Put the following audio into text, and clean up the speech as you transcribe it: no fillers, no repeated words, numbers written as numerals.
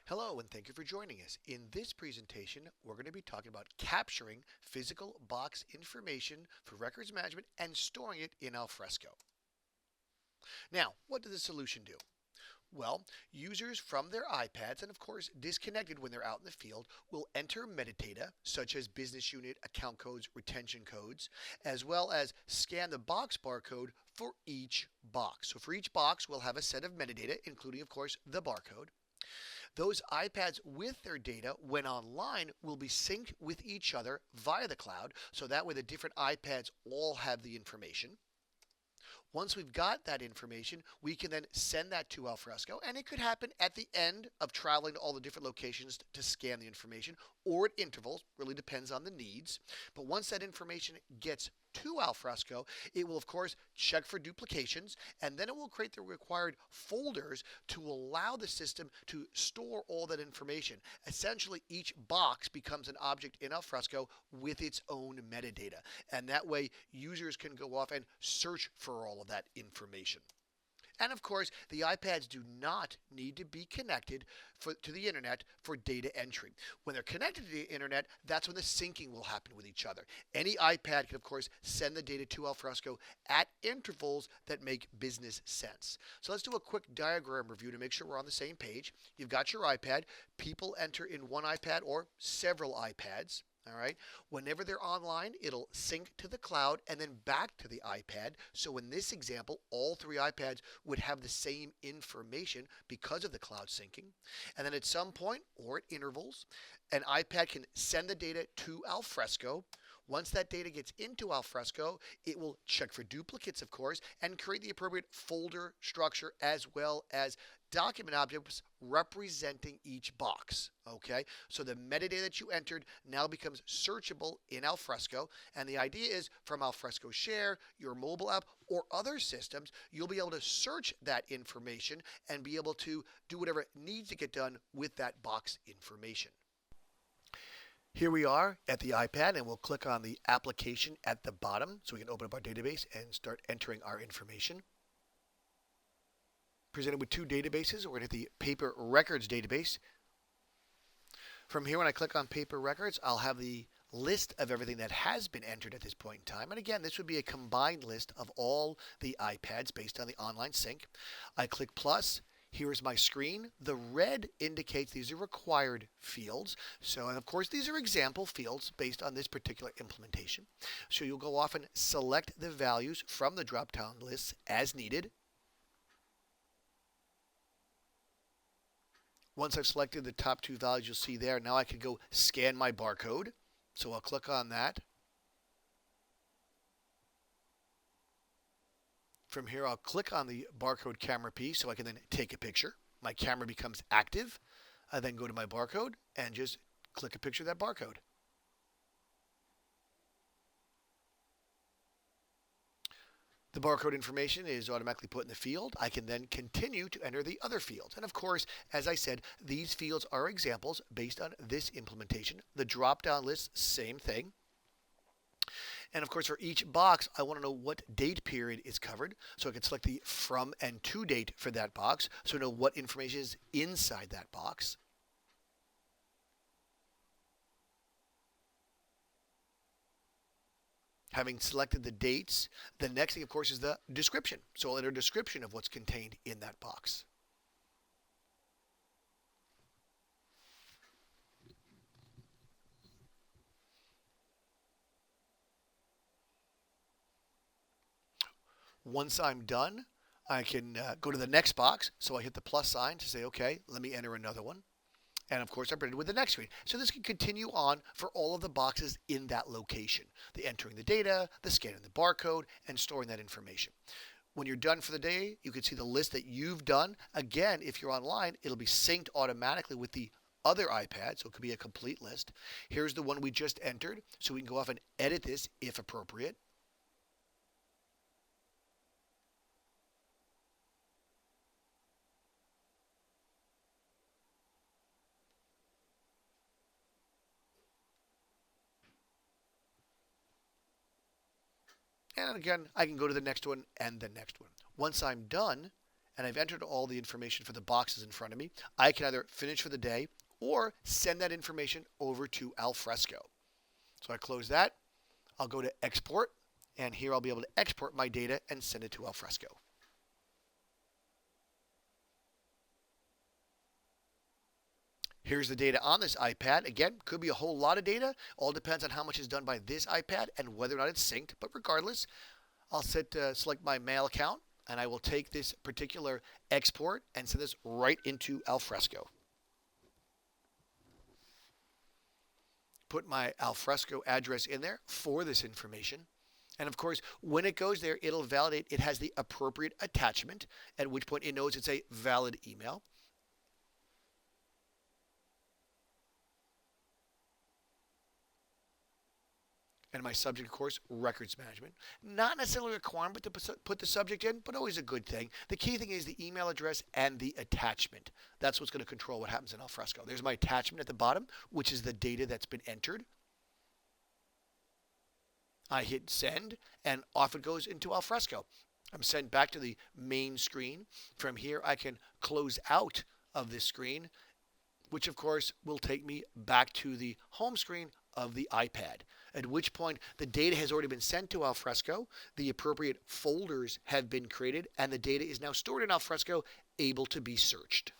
Hello and thank you for joining us. In this presentation, we're going to be talking about capturing physical box information for records management and storing it in Alfresco. Now, what does the solution do? Well, users from their iPads and of course disconnected when they're out in the field will enter metadata such as business unit, account codes, retention codes, as well as scan the box barcode for each box. So for each box, we'll have a set of metadata, including of course the barcode. Those iPads with their data when online will be synced with each other via the cloud, so that way the different iPads all have the information. Once we've got that information, we can then send that to Alfresco, and it could happen at the end of traveling to all the different locations to scan the information, or at intervals, really depends on the needs. But once that information gets to Alfresco, it will of course check for duplications, and then it will create the required folders to allow the system to store all that information. Essentially, each box becomes an object in Alfresco with its own metadata, and that way users can go off and search for all of that information. And of course, the iPads do not need to be connected to the internet for data entry. When they're connected to the internet, that's when the syncing will happen with each other. Any iPad can, of course, send the data to Alfresco at intervals that make business sense. So let's do a quick diagram review to make sure we're on the same page. You've got your iPad. People enter in one iPad or several iPads. All right. Whenever they're online, it'll sync to the cloud and then back to the iPad. So in this example, all three iPads would have the same information because of the cloud syncing. And then at some point or at intervals, an iPad can send the data to Alfresco. Once that data gets into Alfresco, it will check for duplicates, of course, and create the appropriate folder structure as well as document objects representing each box. Okay, so the metadata that you entered now becomes searchable in Alfresco, and the idea is from Alfresco Share, your mobile app, or other systems, you'll be able to search that information and be able to do whatever needs to get done with that box information. Here we are at the iPad, and we'll click on the application at the bottom so we can open up our database and start entering our information. Presented with two databases, we're going to hit the paper records database. From here, when I click on paper records, I'll have the list of everything that has been entered at this point in time. And again, this would be a combined list of all the iPads based on the online sync. I click plus. Here is my screen. The red indicates these are required fields. So, and of course, these are example fields based on this particular implementation. So you'll go off and select the values from the drop-down lists as needed. Once I've selected the top two values, you'll see there. Now I can go scan my barcode. So I'll click on that. From here, I'll click on the barcode camera piece so I can then take a picture. My camera becomes active. I then go to my barcode and just click a picture of that barcode. The barcode information is automatically put in the field. I can then continue to enter the other fields. And of course, as I said, these fields are examples based on this implementation. The drop-down list, same thing. And of course, for each box, I want to know what date period is covered. So I can select the from and to date for that box, so I know what information is inside that box. Having selected the dates, the next thing, of course, is the description. So I'll enter a description of what's contained in that box. Once I'm done, I can go to the next box. So I hit the plus sign to say, okay, let me enter another one. And of course, I'm printed with the next screen. So this can continue on for all of the boxes in that location. The entering the data, the scanning the barcode, and storing that information. When you're done for the day, you can see the list that you've done. Again, if you're online, it'll be synced automatically with the other iPad, so it could be a complete list. Here's the one we just entered, so we can go off and edit this if appropriate. And again, I can go to the next one and the next one. Once I'm done, and I've entered all the information for the boxes in front of me, I can either finish for the day or send that information over to Alfresco. So I close that. I'll go to export, and here I'll be able to export my data and send it to Alfresco. Here's the data on this iPad. Again, could be a whole lot of data. All depends on how much is done by this iPad and whether or not it's synced. But regardless, I'll select my mail account, and I will take this particular export and send this right into Alfresco. Put my Alfresco address in there for this information. And of course, when it goes there, it'll validate it has the appropriate attachment, at which point it knows it's a valid email. And my subject, of course, records management. Not necessarily a requirement to put the subject in, but always a good thing. The key thing is the email address and the attachment. That's what's going to control what happens in Alfresco. There's my attachment at the bottom, which is the data that's been entered. I hit send, and off it goes into Alfresco. I'm sent back to the main screen. From here, I can close out of this screen, which of course will take me back to the home screen of the iPad, at which point the data has already been sent to Alfresco, the appropriate folders have been created, and the data is now stored in Alfresco, able to be searched.